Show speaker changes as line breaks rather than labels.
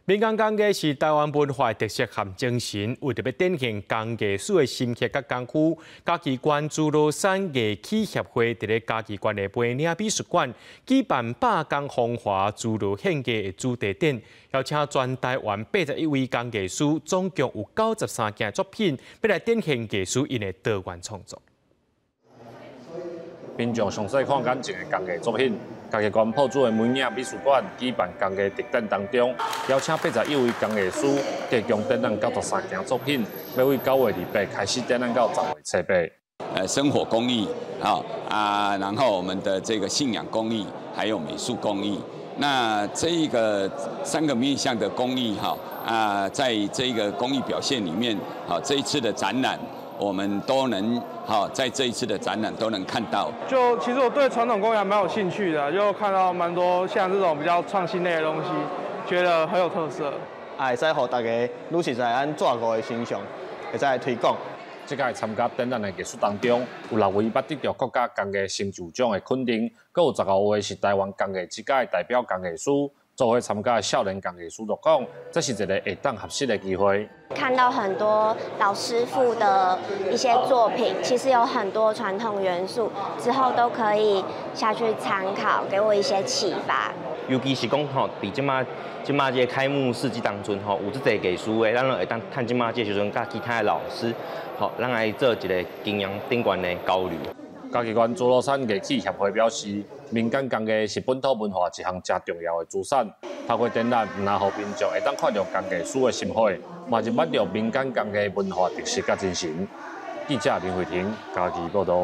民间工艺是台湾文化的特色和精神，为着要展现工艺术的心血甲功夫，嘉义县诸罗山艺器协会伫咧嘉义县的陪岭美术馆举办百工风华诸罗献艺的主题展，邀请全台湾81位工艺师，总共有93件作品，要来展现艺术因的多元创作。
民众详细看眼前的工艺作品。嘉义县埔子的梅岭美术馆举办工艺特展当中，邀请81位工艺师，加强展览93件作品，要为9月28开始展览到10月7日。
生活工艺然后我们的这个信仰工艺，还有美术工艺。那这一个3个面向的工艺在这个工艺表现里面，这一次的展览。我们都能在这一次的展览都能看到。
就其实我对传统工艺还蛮有兴趣的，就看到蛮多像这种比较创新类的东西，觉得很有特色。
会使让大家愈实在按做过的形象，会使来推广。
这届参加展览的艺术当中，有6位捌得到国家工艺成就奖的肯定，更有15位是台湾工艺界的代表工艺师。做伙参加的少年工艺师就讲，这是一个会当合适的机会。
看到很多老师傅的一些作品，其实有很多传统元素，之后都可以下去参考，给我一些启发。
尤其是讲伫即马这个开幕式当中有这个艺术的，咱会当趁即马这时阵，甲其他的老师，咱来做一个经验顶悬的交流。
嘉义县诸罗山艺器协会表示，民间工艺是本土文化一项真重要的资产。透过展览，唔但让民众会当看到工艺师的心血，嘛是捌到民间工艺文化特色甲精神。记者林慧婷，嘉义报道。